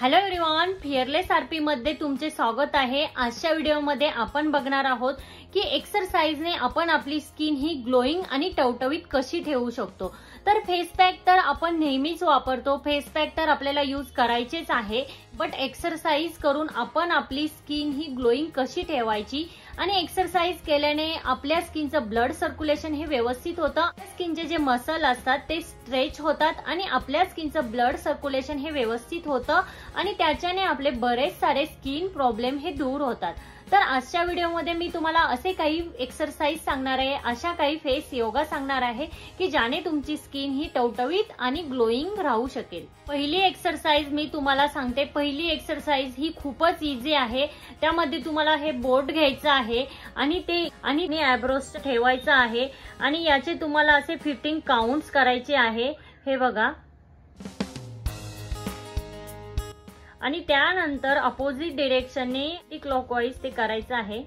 Hello everyone, fearless RP मध्ये तुमचे स्वागत आहे। आजच्या व्हिडिओमध्ये आपण बघणार आहोत की एक्सरसाइजने आपण आपली स्किन ही ग्लोईंग आणि टवटवीत कशी ठेवू शकतो। तर फेस पॅक तर आपण नेहमीच वापरतो, फेस पॅक तर आपल्याला यूज करायचेच आहे, बट एक्सरसाइज करून आपण आपली स्किन ही ग्लोईंग कशी ठेवायची आणि एक्सरसाइज केल्याने आपल्या स्किनचं ब्लड सर्क्युलेशन हे व्यवस्थित होतं, स्किनचे जे मसल असतात ते स्ट्रेच होतात आणि आपल्या स्किनचं ब्लड सर्क्युलेशन हे व्यवस्थित होतं आणि त्याच्याने आपले बरेच सारे स्किन प्रॉब्लेम हे दूर होतात। तर आजच्या व्हिडिओमध्ये मी तुम्हाला असे काही एक्सरसाइज सांगणार आहे, अशा काही फेस योगा सांगणार आहे की ज्याने तुमची स्किन ही टवटवीत आणि ग्लोईंग राहू शकेल। पहिली एक्सरसाइज मी तुम्हाला सांगते। पहिली एक्सरसाइज ही खूपच इझी आहे। त्यामध्ये तुम्हाला हे बोट घ्यायचं आहे आणि आयब्रोज ठेवायचं आहे आणि याचे तुम्हाला असे 15 काउंट्स करायचे आहे। हे बघा, आणि त्यानंतर अपोजिट डिरेक्शनने क्लॉकवाईज ते करायचं आहे।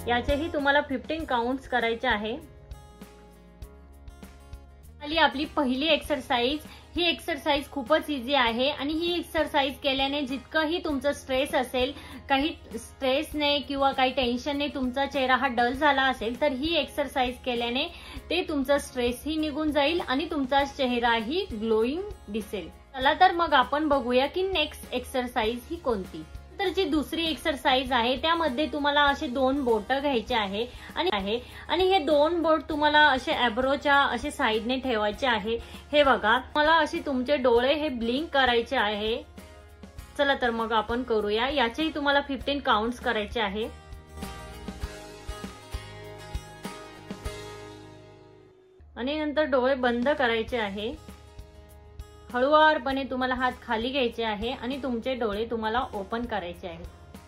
याचेही तुम्हाला 15 काउंट्स करायचे आहे। आली आपली पहिली एक्सरसाइज। ही एक्सरसाइज खूपच इझी आहे आणि ही एक्सरसाइज केल्याने जितकंही तुमचं स्ट्रेस असेल, काही स्ट्रेसने किंवा काही टेन्शनने तुमचा चेहरा हा डल झाला असेल, तर ही एक्सरसाइज केल्याने ते तुमचा स्ट्रेसही निघून जाईल आणि तुमचा चेहराही ग्लोईंग दिसेल। चला तर मग आपण बघूया की नेक्स्ट एक्सरसाइज ही कोणती। तर जी दुसरी एक्सरसाइज आहे त्यामध्ये तुम्हाला असे 2 बोट घ्यायचे आहे आणि हे 2 बोट तुम्हाला असे आयब्रोच्या असे साइडने ठेवायचे आहे। हे बघा, मला असे तुमचे डोळे हे ब्लिंक करायचे आहे। चला तर मग आपण करूया। याचेही तुम्हाला 15 काउंट्स करायचे आहे। आणि नंतर डोळे बंद करायचे आहे। हळूवारपणे तुम्हाला हात खाली घ्यायचे आहे आणि तुमचे डोळे तुम्हाला ओपन करायचे आहे।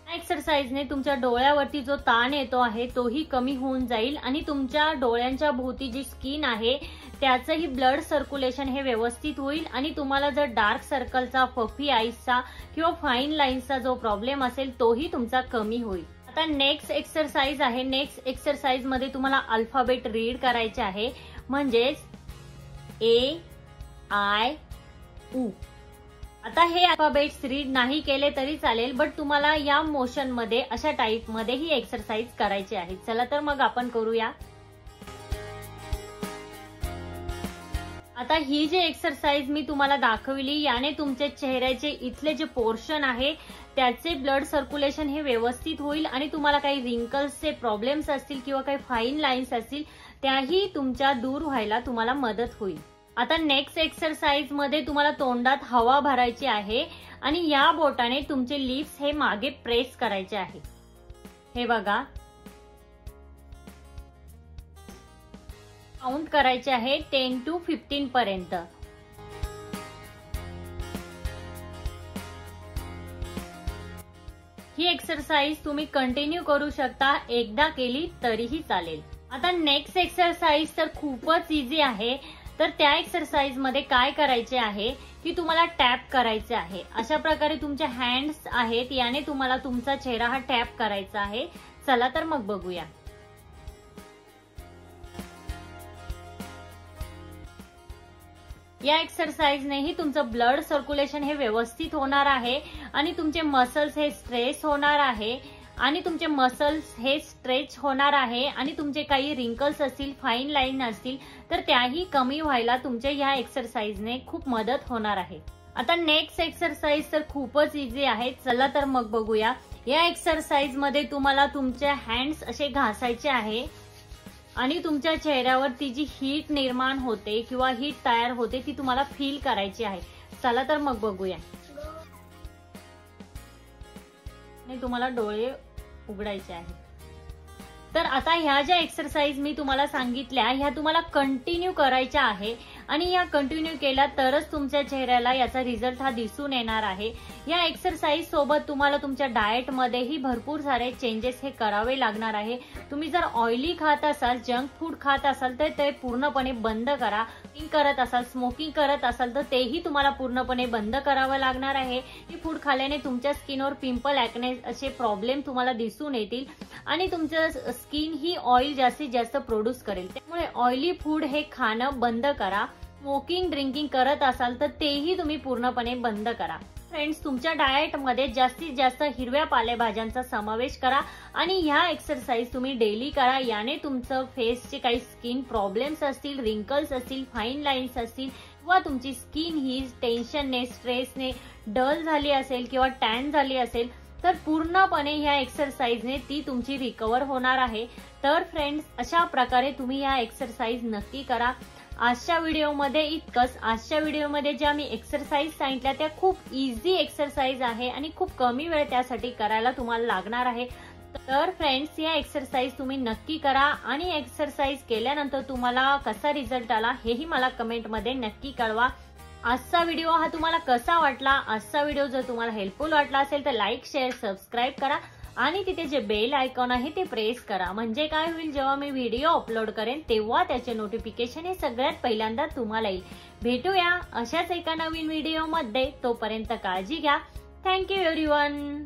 या एक्सरसाइजने तुमच्या डोळ्यावरती जो ताण येतो आहे तोही कमी होऊन जाईल आणि तुमच्या डोळ्यांच्या भोवती जी स्किन आहे त्याचंही ब्लड सर्क्युलेशन हे व्यवस्थित होईल आणि तुम्हाला जर डार्क सर्कलचा, पफी आईजचा किंवा फाईन लाईन्सचा जो प्रॉब्लेम असेल तोही तुमचा कमी होईल। आता नेक्स्ट एक्सरसाइज आहे। नेक्स्ट एक्सरसाइज मध्ये तुम्हाला अल्फाबेट रीड करायचे आहे, म्हणजेच AIU। आता हे अल्फाबेट्स रीड नाही केले तरी चालेल, बट तुम्हाला या मोशन मध्ये अशा टाइप मध्ये ही एक्सरसाइज करायची आहे। चला तर मग आपण करूया। आता ही जी एक्सरसाइज मी तुम्हाला दाखवली याने तुमच्या चेहऱ्याचे इथले जे पोर्शन आहे त्याचे ब्लड सर्क्युलेशन हे व्यवस्थित होईल आणि तुम्हाला काही रिंकल्सचे प्रॉब्लेम्स असतील किंवा काही फाईन लाईन्स असतील त्याही तुमच्या दूर व्हायला तुम्हाला मदत होईल। आता नेक्स्ट एक्सरसाइज मध्ये तुम्हाला तोंडात हवा भरायची आहे आणि या बोटाने तुमचे लिप्स हे मागे प्रेस करायचे आहे। हे बघा, काउंट करायचे आहे 10 to 15 पर्यंत। ही एक्सरसाइज तुम्ही कंटिन्यू करू शकता, एकदा केली तरीही चालेल। आता नेक्स्ट एक्सरसाइज तर खूपच इझी आहे। तर त्या एक्सरसाइज मध्ये काय करायचे आहे की तुम्हाला टॅप करायचे आहे। अशा प्रकारे तुमचे हँड्स आहेत, याने तुम्हाला तुमचा चेहरा हा टॅप करायचा आहे। चला तर मग बघूया। या एक्सरसाइजनेही तुमचं ब्लड सर्क्युलेशन हे व्यवस्थित होणार आहे आणि तुमचे मसल्स हे स्ट्रेस होणार आहे आणि तुमचे मसल्स हे स्ट्रेच होणार आहे आणि तुमचे काही रिंकल्स असतील, फाईन लाईन असतील तर त्याही कमी व्हायला तुमच्या या एक्सरसाइजने खूप मदत होणार आहे। आता नेक्स्ट एक्सरसाइज तर खूपच इझी आहे। चला तर मग बघूया। या एक्सरसाइज मध्ये तुम्हाला तुमचे हँड्स असे घासायचे आहे आणि तुमच्या चेहऱ्यावरती जी हीट निर्माण होते किंवा हीट तयार होते ती तुम्हाला फील करायची आहे। चला तर मग बघूया। तुम्हाला डोळे उघडायचे आहे। तर आता ह्या ज्या एक्सरसाइज मी तुम्हाला सांगितल्या ह्या तुम्हाला कंटिन्यू करायच्या आहे आणि या कंटिन्यू केल्या तरच तुमच्या चेहऱ्याला याचा रिझल्ट हा दिसून येणार आहे। या एक्सरसाइज सोबत तुम्हाला तुमच्या डाएट मध्येही भरपूर सारे चेंजेस हे करावे लागणार आहे। तुम्ही जर ऑइली खात असाल, जंक फूड खात असाल तर ते पूर्णपणे बंद करा। करत असाल, स्मोकिंग करत असाल तर तेही तुम्हाला पूर्णपणे बंद करावं लागणार आहे। हे फूड खाल्ल्याने तुमच्या स्किनवर पिंपल, ॲक्ने असे प्रॉब्लेम तुम्हाला दिसून येतील आणि तुमचं स्किन ही ऑइल जास्तीत जास्त प्रोड्यूस करेल। त्यामुळे ऑइली फूड हे खाणं बंद करा। स्मोकिंग ड्रिंकिंग करत असाल तर तेही तुम्ही पूर्णपणे बंद करा. फ्रेंड्स, तुमच्या डाएट मध्ये जास्तीत जास्त हिरव्या पालेभाज्यांचा समावेश करा आणि ह्या एक्सरसाइज तुम्ही डेली करा. याने तुमचं फेसचे काही स्किन प्रॉब्लेम्स असतील, रिंकल्स असतील, फाईन लाईन्स असतील किंवा तुमची स्किन ही टेन्शनने स्ट्रेसने डल झाली असेल किंवा टॅन झाली असेल तर पूर्णपणे ह्या एक्सरसाइजने ती तुमची रिकवर होणार आहे. तर फ्रेंड्स, अशा प्रकारे तुम्ही ह्या एक्सरसाइज नक्की करा. आजच्या व्हिडिओमध्ये इतकंच. आजच्या व्हिडिओमध्ये ज्या मी एक्सरसाइज सांगितल्या त्या खूप इझी एक्सरसाइज आहे आणि खूप कमी वेळ त्यासाठी करायला तुम्हाला लागणार आहे. तर फ्रेंड्स, या एक्सरसाइज तुम्ही नक्की करा आणि एक्सरसाइज केल्यानंतर तुम्हाला कसा रिझल्ट आला हेही मला कमेंटमध्ये नक्की कळवा. आजचा व्हिडिओ हा तुम्हाला कसा वाटला? आजचा व्हिडिओ जर तुम्हाला हेल्पफुल वाटला असेल तर लाईक, शेअर, सबस्क्राईब करा आणि तिथे जे बेल आयकॉन आहे ते प्रेस करा. म्हणजे काय होईल, जेव्हा मी व्हिडिओ अपलोड करेन तेव्हा त्याचे नोटिफिकेशन हे सगळ्यात पहिल्यांदा तुम्हाला येईल. भेटूया अशाच एका नवीन व्हिडिओमध्ये. तोपर्यंत काळजी घ्या. Thank you everyone.